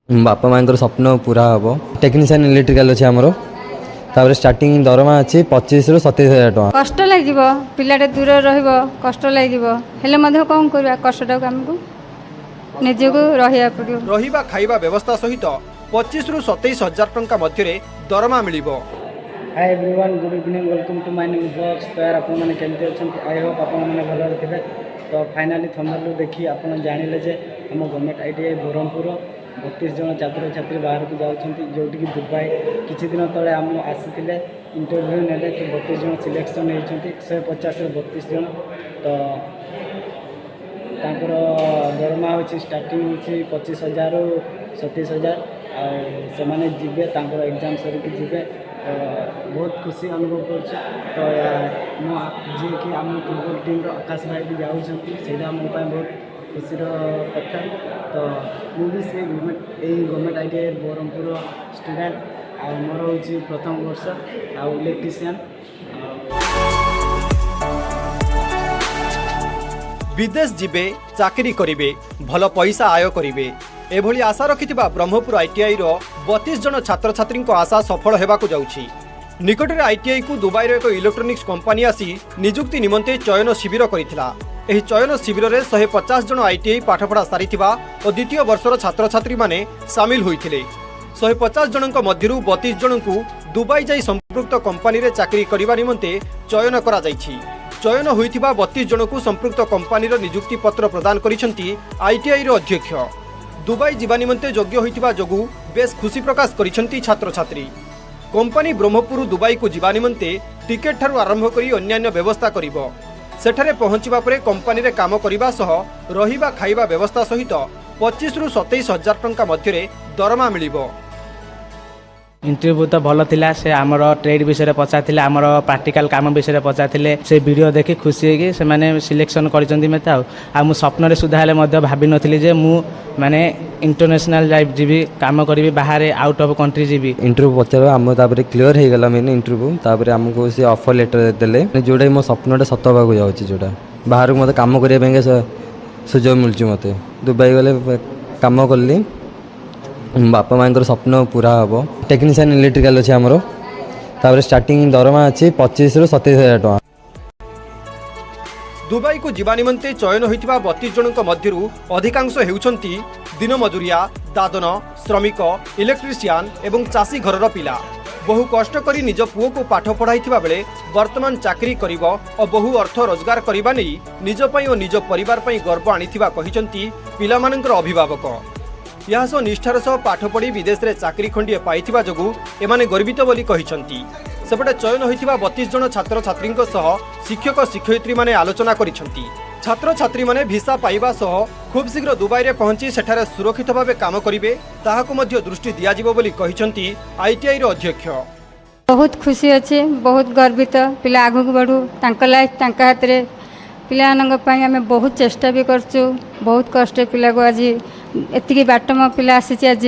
बापा माँ स्वप्न पूरा हम टेक्नीशियन इलेक्ट्रिकल अच्छे आमर तापर स्टार्टिंग दरमा अच्छी 25 ରୁ 27,000 टका। कष्ट लगे पिलाटे दूर रष्ट लगे कौन करवा कष्टा आमको निजक रहा पड़ो रहिबा खाइबा व्यवस्था सहित 25 ରୁ 27,000 टंका मध्य दरमा मिलिबो। Hi everyone, good evening, welcome to my new blogs. तो यार आप मैंने केमती अच्छा आई होप आप भल थे। तो फाइनाली थंबनेल देखी आप जानिले जे आम गवर्नमेंट आईटीआई ब्रह्मपुर 32 जन छात्र छात्री बाहर को जाऊँगी जोटि कि दुबई किसी दिन तले आम आसी इंटरव्यू नेले तो 32 जन सिलेक्शन होती 150 ରୁ 32 जन। तो तांकर दरमा हो स्टार्टिंग हो 25,000 ରୁ 27,000 आने जीवे एग्जाम सरिक जीवे। बहुत खुशी अनुभव कर। जी कि आम फुटबॉल टीम आकाश भाई भी जाऊँगा मो बहुत खुशी कथा। तो मुझे से गवर्नमेंट आईटीआई ब्रह्मपुर स्टूडेंट आ मोर हूँ प्रथम वर्ष आ इलेक्ट्रीशियन। विदेश जीवे चाकरी करिवे भल पैसा आय करिवे एभली आशा रखिथिबा ब्रह्मपुर आईटीआई रो 32 जन छात्र छात्री आशा सफल हेबाकु जाउछि। निकटरे आईटीआई को दुबई रो एक इलेक्ट्रोनिक्स कंपनी आसी नियुक्ति निमंते चयन शिविर करिथिला। एही चयन शिविर रे 150 जन आईटीआई पाठपढ़ा सारिथिबा और द्वितीय वर्षर छात्र छात्री माने शामिल होइथिले। 150 जनक मध्यरु 32 जनकु दुबई जाई संपृक्त कंपनी रे चाकरी करिबा निमंते चयन करा जाइछि। चयन होइथिबा 32 जनकु संपृक्त कंपनी रो नियुक्ति पत्र प्रदान करिसेंती आईटीआई रो अध्यक्ष। दुबई जीवा निमंते योग्य होइथिबा जोगु बेस खुशी प्रकाश करिसेंती छात्र छात्री। कंपनी ब्रह्मपुर दुबई को जीवा निमंते टिकेट ठारू आरंभ करी अन्यान्य व्यवस्था करिवो। सेठारे पहुंचिबा परे कंपनी रे काम करिबा सह रहिबा खाइबा व्यवस्था सहित 25 ରୁ 27,000 टंका मध्य दरमा मिलिबो। इंटरव्यू तो भल थिला। से आमर ट्रेड विषय पचार आमर प्रैक्टिकल काम विषय पचार से वीडियो देखि खुशी होगी से माने सिलेक्शन करिसेंती मते आ मु स्वप्न रे सुधा हेले भाभी नथिली जे मु माने इंटरनेशनल लाइफ जीवी काम करी बाहर आउट ऑफ कंट्री जीवी। इंटरव्यू पचार आम क्लीयर हो गला मेन इंटरव्यू तापर आमको सी ऑफर लेटर देले जोटा मो स्वप्नटा सत होगा जाऊँगी जोटा बाहर को मत काम करने सुजोग मिलूँ मत दुबई गले काम कली बापा माँ स्वप्न पूरा हम टेक्नीशियन इलेक्ट्रिकल अच्छे आमर तापर स्टार्टिंग दरमा अच्छी 25 ରୁ 27,000 टका। दुबई को जीवा निमंते चयन होइथिबा 32 जनक मध्यरु अधिकांश हेउछंती दिन मजुरिया दादन श्रमिक इलेक्ट्रीशियन एवं चाषी घरर पिला। बहु कष्ट करी निज पुओ को पाठ पढ़ाइथिबा बेले वर्तमान चाकरी करिवो और बहु अर्थ रोजगार करिबा नै निज पई और निज परिवार पई गर्व आनिथिबा कहिसंती पिलामानंकर अभिभावक। यासो निष्ठार सह पाठ पढ़ी विदेश रे चाकरी खंडिए पाइथिबा जोगु एमाने गर्वित बोली कहिसंती। सेपटे चयन होइथिबा 32 जन छात्र छात्री सह शिक्षक शिक्षयित्री माने आलोचना करिसंती। छात्र छात्री माने भिसा पाइबा सह खूब शीघ्र दुबई रे पहुंची सेठारे सुरक्षित भावे काम करिवे ताहाको मध्ये दृष्टि दिया जिवो बोली कहिसंती आईटीआई रो अध्यक्ष। बहुत खुशी अच्छे, बहुत गर्वित पिला आगु बढ़ू तांका लाइफ तांका हाथ रे पिलानंग पई आमे बहुत चेष्टा भी करछु। बहुत कष्ट पिला को आज एतिकी बाट मो पिला आसी आज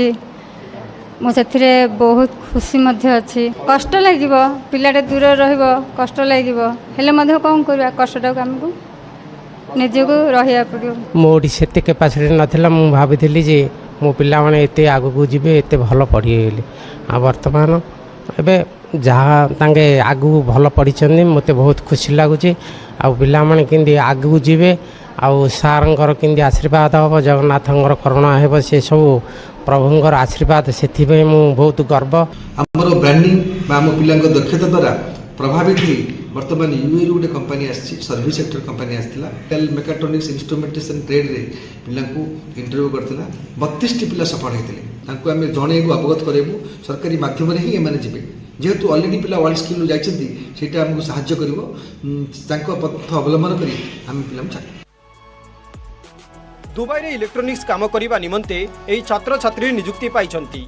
मुझे बहुत खुशी अच्छी। कष्ट लगे पिलाटे दूर रष्ट लगे कौन करवा कष्टा आमको निजक रहा पड़ो। मोटी से कैपासीटी नाला मुझे भाभी जे मो पिला माने एते आगू जी एत भल पढ़े आ बर्तमान एबे जहाँ तांगे आगू भल पढ़ी मत बहुत खुशी लगुच। आ पिला माने केंदी आगू जीवे आउ सारंकर केंदी आशीर्वाद हम जगन्नाथंकर करुणा हे से सब प्रभुंर आशीर्वाद से बहुत गर्व। आमर ब्रांडिंग आम पिला दक्षता द्वारा प्रभावित हो बर्तमान यूएई गोटे कंपनी आसी सर्विस सेक्टर कंपनी आसाला मेकाट्रोनिक्स इंस्ट्रुमेंटेशन ट्रेड रे पिला इंटरव्यू करथिला 32 पिला सफल होते आम जनइबू अवगत करेबू सरकारी माध्यम ही एमाने जीवे जेहेतु अलरेडी पिला वर्ल्ड स्किल जाइछन्ती आमको साहाय्य करिवो पथ अवलंबन करी आम पिला दुबई रे इलेक्ट्रोनिक्स काम करिबा निमंते एही छात्र छात्री नियुक्ति पाइछन्ती।